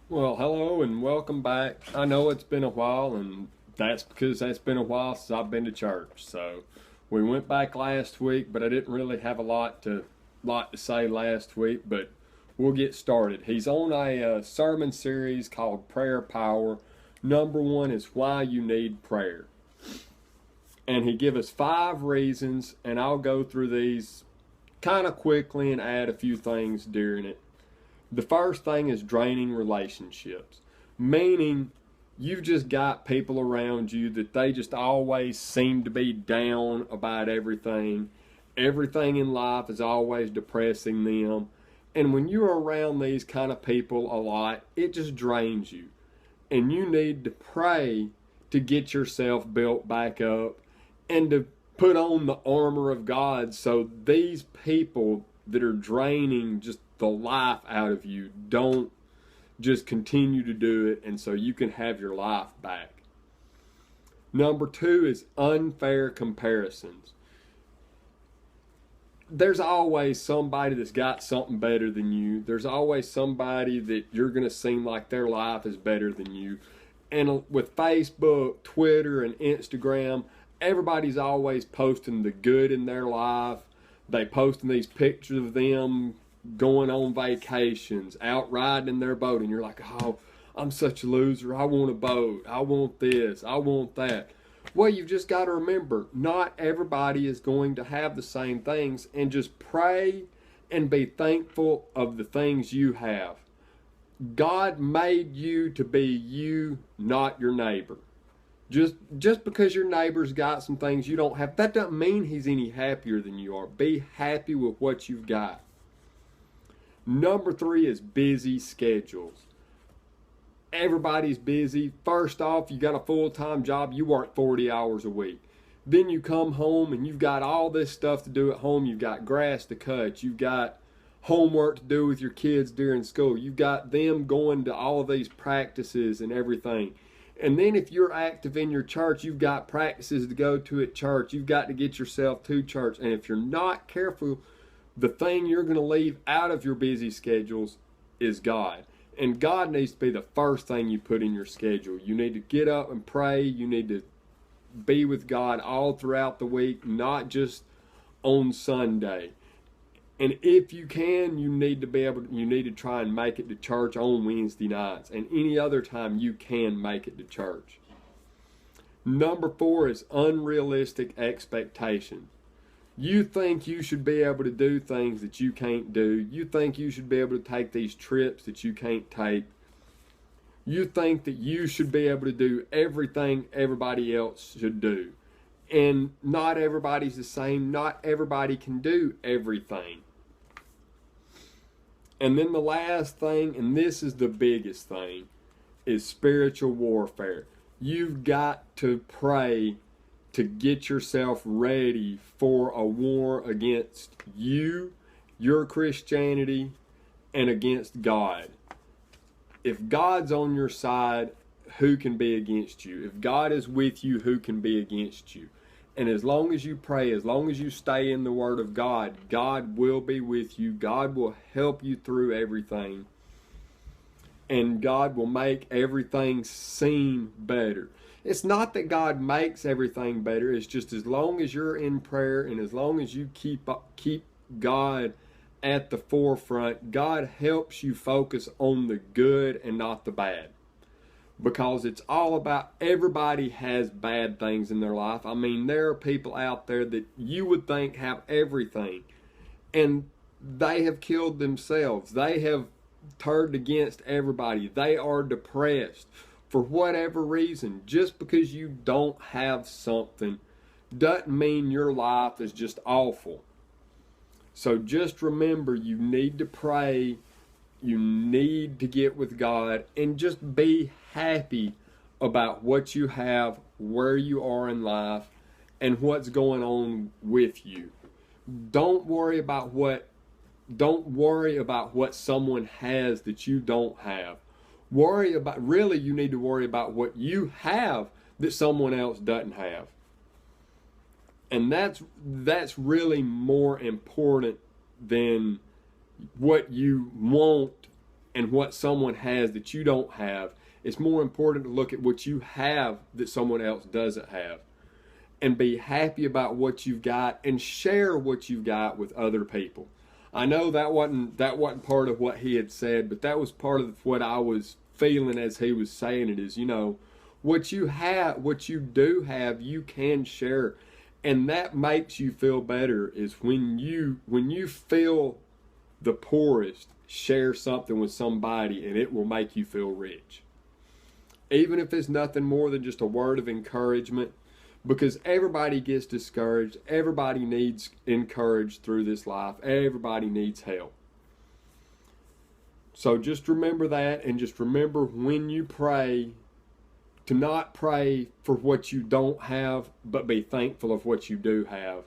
Well, hello and welcome back. I know it's been a while, and that's because that's been a while since I've been to church. So we went back last week, but I didn't really have a lot to say last week. But we'll get started. He's on a sermon series called Prayer Power. Number one is why you need prayer, and he give us 5 reasons, and I'll go through these kind of quickly and add a few things during it. The first thing is draining relationships, meaning you've just got people around you that they just always seem to be down about everything. Everything in life is always depressing them. And when you're around these kind of people a lot, it just drains you. And you need to pray to get yourself built back up and to put on the armor of God so these people that are draining just the life out of you don't just continue to do it, and so you can have your life back. Number two is unfair comparisons. There's always somebody that's got something better than you. There's always somebody that you're going to seem like their life is better than you. And with Facebook, Twitter, and Instagram, everybody's always posting the good in their life. They posting these pictures of them going on vacations, out riding in their boat, and you're like, oh, I'm such a loser. I want a boat. I want this. I want that. Well, you've just got to remember, not everybody is going to have the same things, and just pray and be thankful of the things you have. God made you to be you, not your neighbor. Just because your neighbor's got some things you don't have, that doesn't mean he's any happier than you are. Be happy with what you've got. Number three is busy schedules. Everybody's busy. First off, you got a full-time job, you work 40 hours a week. Then you come home and you've got all this stuff to do at home. You've got grass to cut. You've got homework to do with your kids during school. You've got them going to all of these practices and everything. And then if you're active in your church, you've got practices to go to at church. You've got to get yourself to church. And if you're not careful, the thing you're going to leave out of your busy schedules is God. And God needs to be the first thing you put in your schedule. You need to get up and pray. You need to be with God all throughout the week, not just on Sunday. And if you can, you need to try and make it to church on Wednesday nights and any other time you can make it to church. Number four is unrealistic expectations. You think you should be able to do things that you can't do. You think you should be able to take these trips that you can't take. You think that you should be able to do everything everybody else should do. And not everybody's the same. Not everybody can do everything. And then the last thing, and this is the biggest thing, is spiritual warfare. You've got to pray to get yourself ready for a war against you, your Christianity, and against God. If God's on your side, who can be against you? If God is with you, who can be against you? And as long as you pray, as long as you stay in the Word of God, God will be with you. God will help you through everything. And God will make everything seem better. It's not that God makes everything better. It's just as long as you're in prayer and as long as you keep God at the forefront, God helps you focus on the good and not the bad. Because it's all about, everybody has bad things in their life. I mean, there are people out there that you would think have everything, and they have killed themselves. They have turned against everybody. They are depressed for whatever reason. Just because you don't have something doesn't mean your life is just awful. So just remember, you need to pray. You need to get with God and just be happy about what you have, where you are in life, and what's going on with you. Don't worry about what someone has that you don't have. Really you need to worry about what you have that someone else doesn't have. And that's really more important than what you want and what someone has that you don't have. It's more important to look at what you have that someone else doesn't have, and be happy about what you've got and share what you've got with other people. I know that wasn't part of what he had said, but that was part of what I was feeling as he was saying it. Is, what you have, what you do have, you can share, and that makes you feel better. Is when you feel the poorest, share something with somebody, and it will make you feel rich. Even if it's nothing more than just a word of encouragement, because everybody gets discouraged. Everybody needs encouraged through this life. Everybody needs help. So just remember that, and just remember when you pray to not pray for what you don't have, but be thankful of what you do have.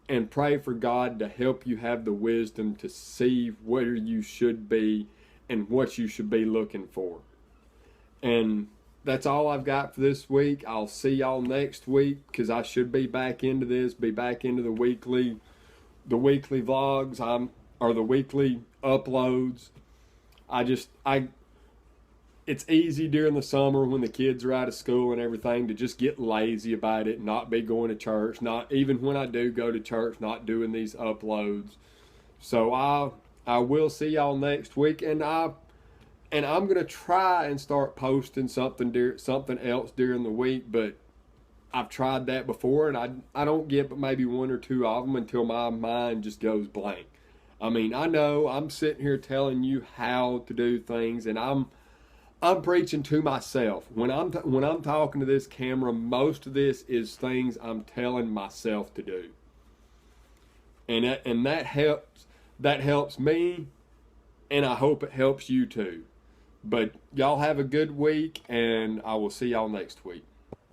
And pray for God to help you have the wisdom to see where you should be and what you should be looking for. And that's all I've got for this week. I'll see y'all next week, because I should be back into this, be back into the weekly vlogs, or the weekly uploads. It's easy during the summer when the kids are out of school and everything to just get lazy about it, not be going to church, not even when I do go to church, not doing these uploads. So I will see y'all next week, and I'm going to try and start posting something else during the week, but I've tried that before, and I don't get but maybe one or two of them until my mind just goes blank. I mean, I know I'm sitting here telling you how to do things, and I'm preaching to myself. When I'm talking to this camera, most of this is things I'm telling myself to do. And that helps me, and I hope it helps you too. But y'all have a good week, and I will see y'all next week.